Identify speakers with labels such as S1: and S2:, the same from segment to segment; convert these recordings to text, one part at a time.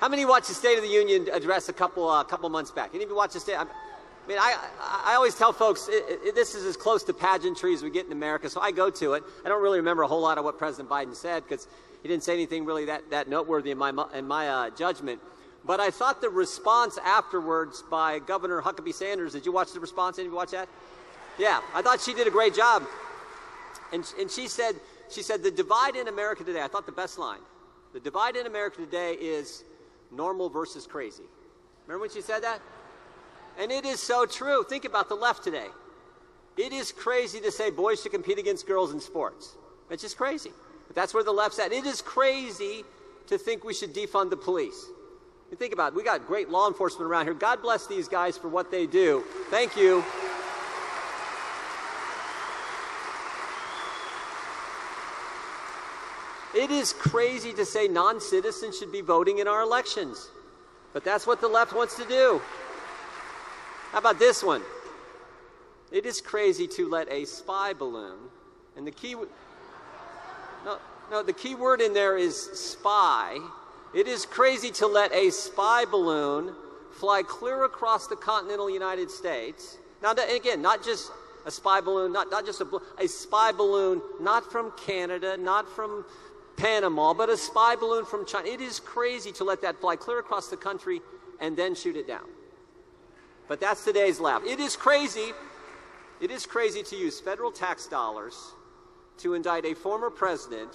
S1: How many watched the State of the Union address a couple months back? Any of you watch the State? I always tell folks this is as close to pageantry as we get in America, so I go to it. I don't really remember a whole lot of what President Biden said because he didn't say anything really that noteworthy in my judgment. But I thought the response afterwards by Governor Huckabee-Sanders, did you watch the response? Any of you watch that? Yeah, I thought she did a great job. And she said, the divide in America today, I thought the best line, the divide in America today is normal versus crazy. Remember when she said that? And it is so true. Think about the left today. It is crazy to say boys should compete against girls in sports. It's just crazy. But that's where the left's at. It is crazy to think we should defund the police. And think about it. We got great law enforcement around here. God bless these guys for what they do. Thank you. It is crazy to say non-citizens should be voting in our elections. But that's what the left wants to do. How about this one? It is crazy to let a spy balloon, and the key word in there is spy. It is crazy to let a spy balloon fly clear across the continental United States. Now, again, not just a spy balloon, not just a spy balloon, not from Canada, not from Panama, but a spy balloon from China. It is crazy to let that fly clear across the country and then shoot it down. But that's today's left. It is crazy to use federal tax dollars to indict a former president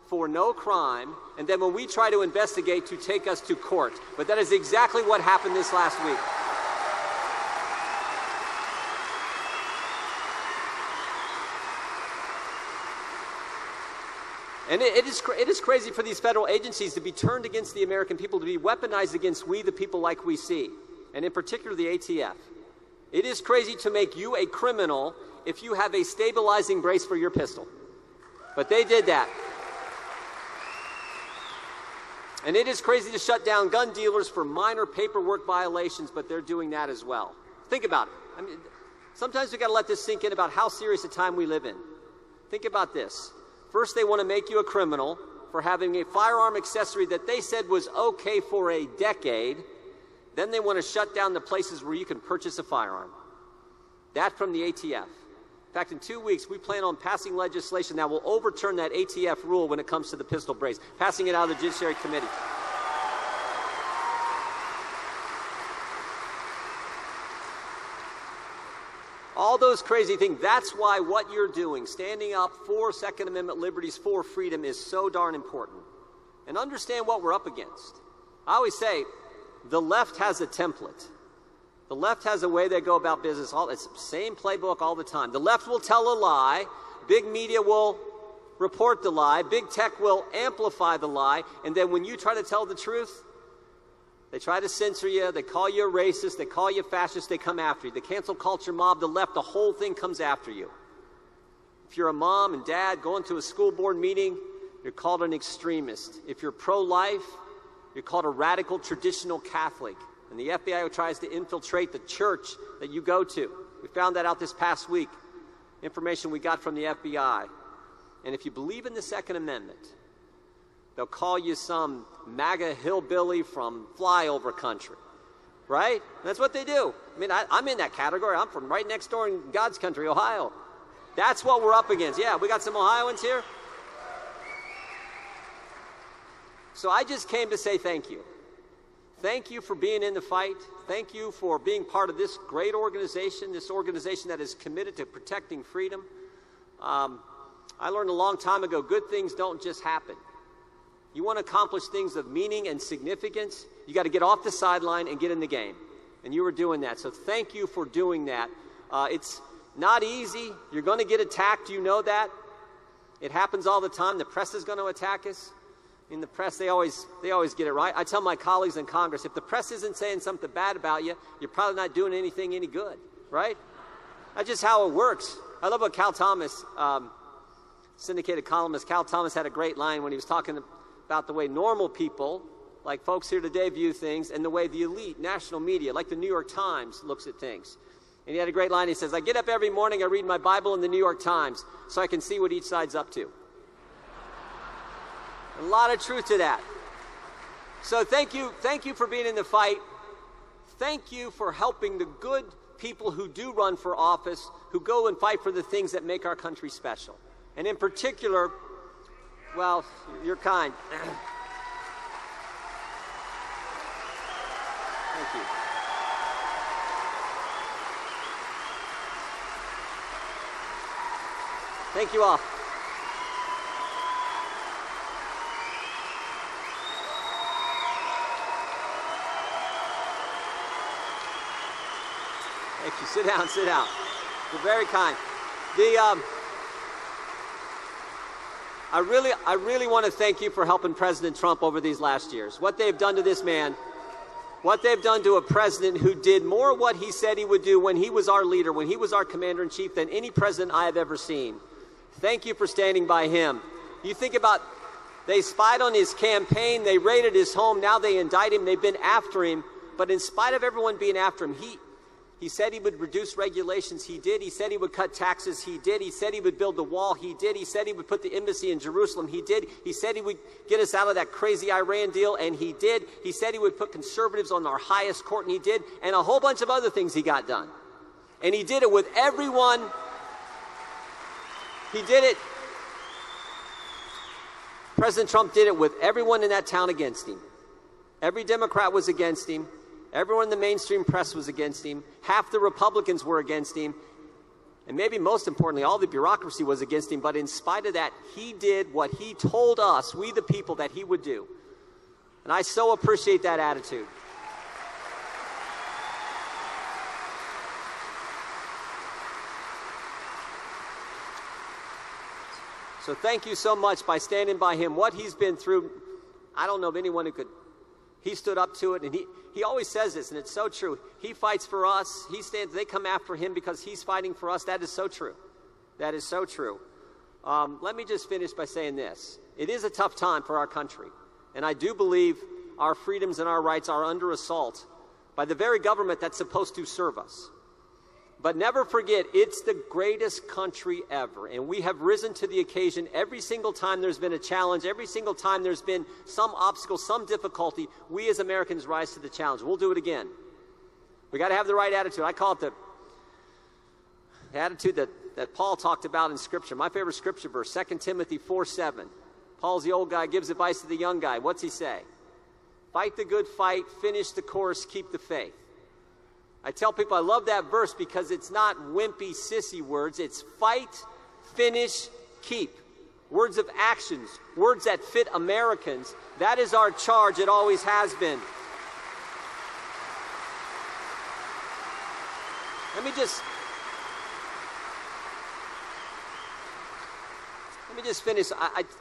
S1: for no crime, and then when we try to investigate, to take us to court. But that is exactly what happened this last week. And it is crazy for these federal agencies to be turned against the American people, to be weaponized against we the people like we see, and in particular the ATF. It is crazy to make you a criminal if you have a stabilizing brace for your pistol. But they did that. And it is crazy to shut down gun dealers for minor paperwork violations, but they're doing that as well. Think about it. I mean, sometimes we've got to let this sink in about how serious a time we live in. Think about this. First, they want to make you a criminal for having a firearm accessory that they said was okay for a decade. Then they want to shut down the places where you can purchase a firearm. That from the ATF. In fact, in 2 weeks, we plan on passing legislation that will overturn that ATF rule when it comes to the pistol brace, passing it out of the Judiciary Committee. All those crazy things, that's why what you're doing, standing up for Second Amendment liberties, for freedom, is so darn important. And understand what we're up against. I always say, the left has a template. The left has a way they go about business. It's the same playbook all the time. The left will tell a lie. Big media will report the lie. Big tech will amplify the lie. And then when you try to tell the truth, they try to censor you. They call you a racist. They call you fascist. They come after you. The cancel culture mob, the left, the whole thing comes after you. If you're a mom and dad going to a school board meeting, you're called an extremist. If you're pro-life, you're called a radical traditional Catholic. And the FBI tries to infiltrate the church that you go to. We found that out this past week. Information we got from the FBI. And if you believe in the Second Amendment, they'll call you some MAGA hillbilly from flyover country. Right? That's what they do. I mean, I'm in that category. I'm from right next door in God's country, Ohio. That's what we're up against. Yeah, we got some Ohioans here. So I just came to say thank you. Thank you for being in the fight. Thank you for being part of this great organization, this organization that is committed to protecting freedom. I learned a long time ago, good things don't just happen. You want to accomplish things of meaning and significance, you got to get off the sideline and get in the game. And you were doing that. So thank you for doing that. It's not easy. You're going to get attacked. You know that. It happens all the time. The press is going to attack us. In the press, they always get it right. I tell my colleagues in Congress, if the press isn't saying something bad about you, you're probably not doing anything any good, right? That's just how it works. I love what Cal Thomas, syndicated columnist, Cal Thomas had a great line when he was talking about the way normal people, like folks here today, view things, and the way the elite national media, like the New York Times, looks at things. And he had a great line. He says, I get up every morning, I read my Bible in the New York Times so I can see what each side's up to. A lot of truth to that. So thank you for being in the fight. Thank you for helping the good people who do run for office, who go and fight for the things that make our country special. And in particular, well, you're kind. Thank you. Thank you all. Thank you. Sit down, sit down. You're very kind. I really want to thank you for helping President Trump over these last years. What they've done to this man, what they've done to a president who did more what he said he would do when he was our leader, when he was our commander-in-chief, than any president I have ever seen. Thank you for standing by him. You think about, they spied on his campaign, they raided his home, now they indict him, they've been after him. But in spite of everyone being after him, he said he would reduce regulations, he did. He said he would cut taxes, he did. He said he would build the wall, he did. He said he would put the embassy in Jerusalem, he did. He said he would get us out of that crazy Iran deal, and he did. He said he would put conservatives on our highest court, and he did. And a whole bunch of other things he got done. And he did it with everyone. He did it. President Trump did it with everyone in that town against him. Every Democrat was against him. Everyone in the mainstream press was against him. Half the Republicans were against him. And maybe most importantly, all the bureaucracy was against him. But in spite of that, he did what he told us, we the people, that he would do. And I so appreciate that attitude. So thank you so much by standing by him. What he's been through, I don't know of anyone who could. He stood up to it, and he always says this, and it's so true. He fights for us. He stands. They come after him because he's fighting for us. That is so true. That is so true. Let me just finish by saying this. It is a tough time for our country, and I do believe our freedoms and our rights are under assault by the very government that's supposed to serve us. But never forget, it's the greatest country ever, and we have risen to the occasion every single time there's been a challenge, every single time there's been some obstacle, some difficulty. We as Americans rise to the challenge. We'll do it again. We got to have the right attitude. I call it the attitude that Paul talked about in Scripture. My favorite Scripture verse, 2 Timothy 4:7. Paul's the old guy, gives advice to the young guy. What's he say? Fight the good fight, finish the course, keep the faith. I tell people I love that verse because it's not wimpy, sissy words. It's fight, finish, keep. Words of actions, words that fit Americans. That is our charge. It always has been. Let me just finish.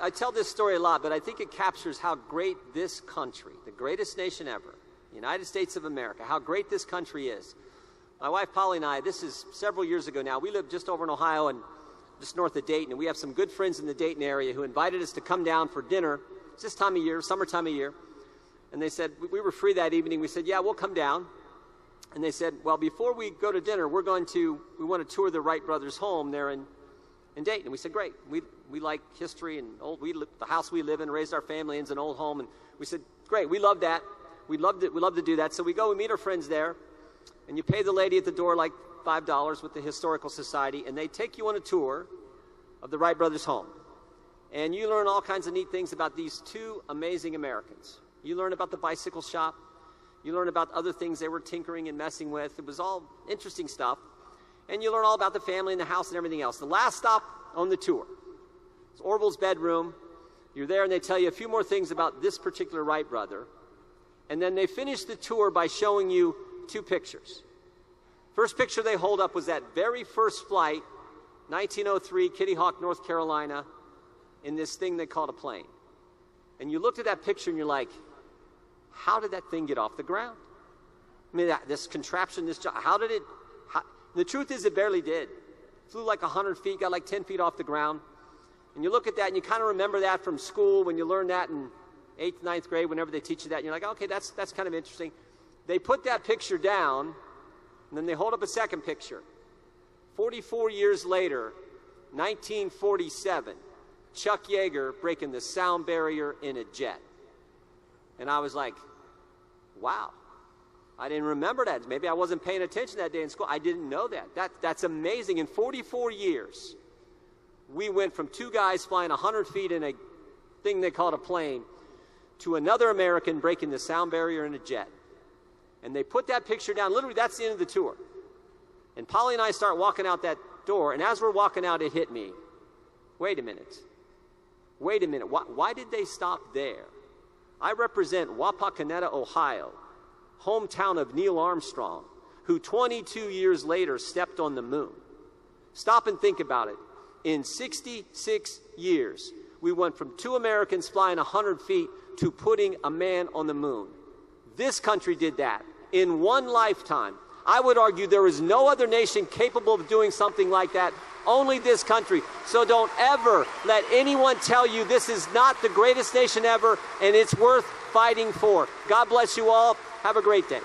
S1: I tell this story a lot, but I think it captures how great this country, the greatest nation ever, the United States of America, how great this country is. My wife Polly and I, this is several years ago now, we live just over in Ohio and just north of Dayton, and we have some good friends in the Dayton area who invited us to come down for dinner. It's this time of year, summertime of year. And they said, we were free that evening. We said, yeah, we'll come down. And they said, well, before we go to dinner, we want to tour the Wright brothers' home there in Dayton. And we said, great. We like history and the house we live in, raised our family in, is an old home. And we said, great, we love that. We'd love to do that. So we go and meet our friends there, and you pay the lady at the door like $5 with the Historical Society, and they take you on a tour of the Wright brothers' home. And you learn all kinds of neat things about these two amazing Americans. You learn about the bicycle shop. You learn about other things they were tinkering and messing with. It was all interesting stuff. And you learn all about the family and the house and everything else. The last stop on the tour is Orville's bedroom. You're there, and they tell you a few more things about this particular Wright brother. And then they finish the tour by showing you two pictures. First picture they hold up was that very first flight, 1903, Kitty Hawk, North Carolina, in this thing they called a plane. And you looked at that picture and you're like, how did that thing get off the ground? I mean, this contraption, the truth is it barely did. It flew like 100 feet, got like 10 feet off the ground. And you look at that and you kind of remember that from school when you learned that in 8th, 9th grade, whenever they teach you that, and you're like, okay, that's kind of interesting. They put that picture down, and then they hold up a second picture. 44 years later, 1947, Chuck Yeager breaking the sound barrier in a jet. And I was like, wow, I didn't remember that. Maybe I wasn't paying attention that day in school. I didn't know that. That's amazing. In 44 years, we went from 2 guys flying 100 feet in a thing they called a plane to another American breaking the sound barrier in a jet. And they put that picture down. Literally, that's the end of the tour. And Polly and I start walking out that door, and as we're walking out, it hit me. Wait a minute. Wait a minute. Why did they stop there? I represent Wapakoneta, Ohio, hometown of Neil Armstrong, who 22 years later stepped on the moon. Stop and think about it. In 66 years, we went from 2 Americans flying 100 feet to putting a man on the moon. This country did that in one lifetime. I would argue there is no other nation capable of doing something like that, only this country. So don't ever let anyone tell you this is not the greatest nation ever and it's worth fighting for. God bless you all. Have a great day.